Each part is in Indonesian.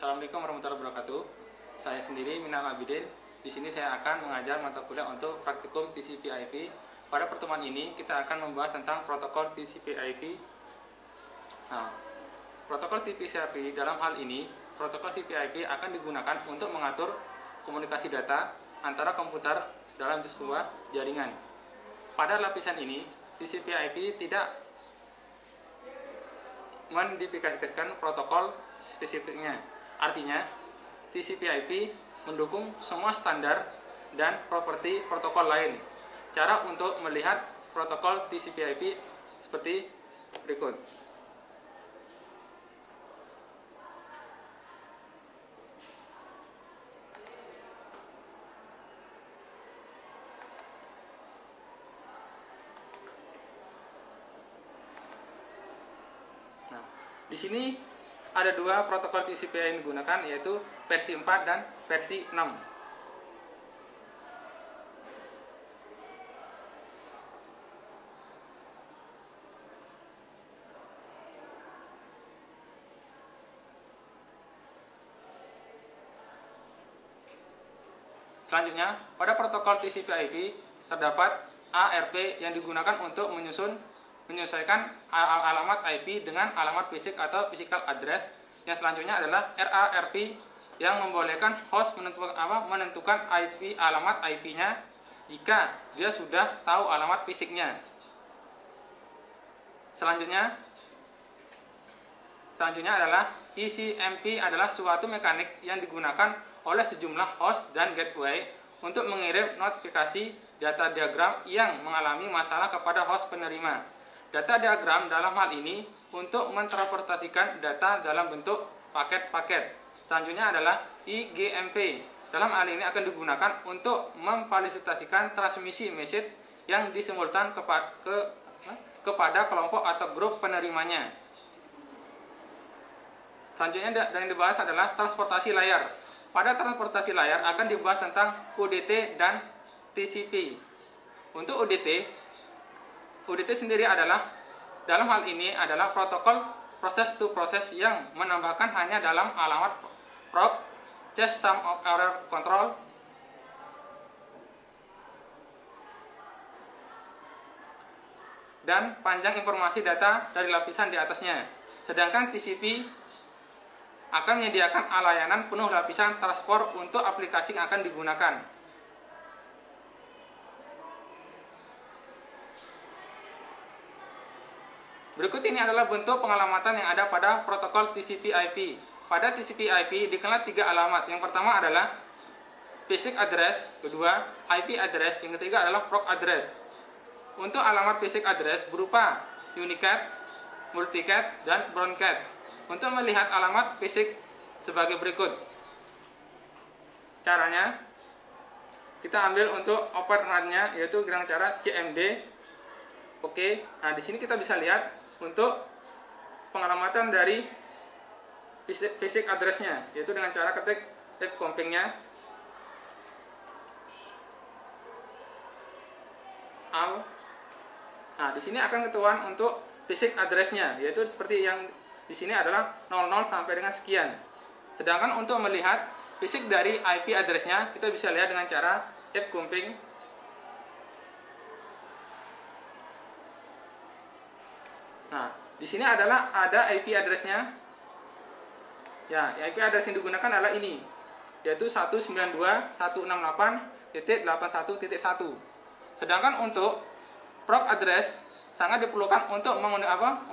Assalamualaikum warahmatullahi wabarakatuh. Saya sendiri Minal Abidin. Di sini saya akan mengajar mata kuliah untuk praktikum TCP/IP. Pada pertemuan ini kita akan membahas tentang protokol TCP/IP. Nah, protokol TCP/IP dalam hal ini, protokol TCP/IP akan digunakan untuk mengatur komunikasi data antara komputer dalam sebuah jaringan. Pada lapisan ini, TCP/IP tidak mendiplikasikan protokol spesifiknya. Artinya, TCP/IP mendukung semua standar dan properti protokol lain. Cara untuk melihat protokol TCP/IP seperti berikut. Nah, di sini ada dua protokol TCP yang digunakan, yaitu versi 4 dan versi 6. Selanjutnya, pada protokol TCP/IP terdapat ARP yang digunakan untuk menyesuaikan alamat IP dengan alamat fisik atau physical address. Yang selanjutnya adalah RARP yang membolehkan host menentukan IP alamat IP-nya jika dia sudah tahu alamat fisiknya. Selanjutnya adalah ECMP adalah suatu mekanik yang digunakan oleh sejumlah host dan gateway untuk mengirim notifikasi data diagram yang mengalami masalah kepada host penerima. Data diagram dalam hal ini untuk mentransportasikan data dalam bentuk paket-paket. Selanjutnya adalah IGMP. Dalam hal ini akan digunakan untuk memfasilitasikan transmisi message yang disimultan kepada kelompok atau grup penerimanya. Selanjutnya yang dibahas adalah transportasi layar. Pada transportasi layar akan dibahas tentang UDT dan TCP. Untuk UDT sendiri dalam hal ini adalah protokol process to process yang menambahkan hanya dalam alamat proc, just sum of error control, dan panjang informasi data dari lapisan di atasnya. Sedangkan TCP akan menyediakan layanan penuh lapisan transport untuk aplikasi yang akan digunakan. Berikut ini adalah bentuk pengalamatan yang ada pada protokol TCP/IP. Pada TCP/IP dikenal 3 alamat. Yang pertama adalah basic address, kedua IP address, yang ketiga adalah proc address. Untuk alamat basic address berupa unicast, multicast, dan broadcast. Untuk melihat alamat basic sebagai berikut. Caranya kita ambil untuk operannya, yaitu dengan cara CMD. Oke, nah di sini kita bisa lihat untuk pengalamatan dari basic address-nya, yaitu dengan cara ketik fcomping-nya al. Nah, di sini akan ketuan untuk basic address-nya, yaitu seperti yang di sini adalah 00 sampai dengan sekian. Sedangkan untuk melihat basic dari IP address-nya, kita bisa lihat dengan cara fcomping. Nah, di sini adalah ada IP address-nya. Ya, IP address yang digunakan adalah ini, yaitu 192.168.81.1. Sedangkan untuk proc address sangat diperlukan untuk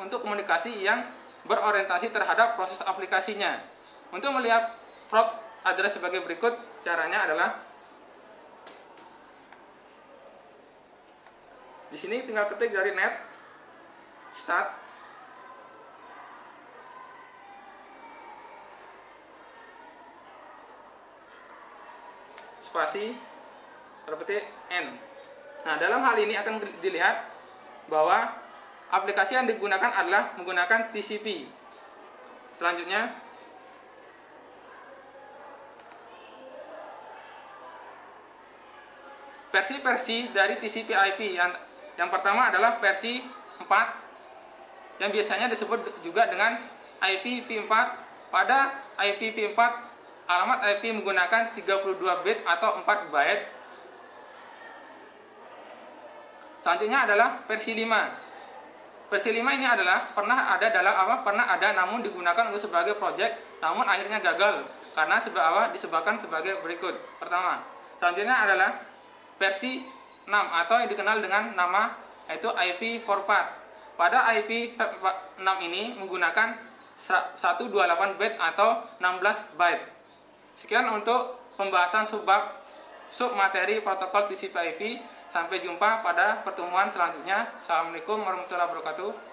untuk komunikasi yang berorientasi terhadap proses aplikasinya. Untuk melihat proc address sebagai berikut, caranya adalah di sini tinggal ketik dari net start spasi petik N. Nah, dalam hal ini akan dilihat bahwa aplikasi yang digunakan adalah menggunakan TCP. Selanjutnya versi-versi dari TCP/IP. Yang pertama adalah versi 4 yang biasanya disebut juga dengan IPv4. Pada IPv4 alamat IP menggunakan 32 bit atau 4 byte. Selanjutnya adalah versi 5. Versi 5 ini adalah pernah ada namun digunakan untuk sebagai project namun akhirnya gagal karena disebabkan sebagai berikut. Pertama, selanjutnya adalah versi 6 atau yang dikenal dengan nama yaitu IP4. Pada IP6 ini menggunakan 128 bit atau 16 byte. Sekian untuk pembahasan submateri protokol TCP/IP. Sampai jumpa pada pertemuan selanjutnya. Assalamualaikum warahmatullahi wabarakatuh.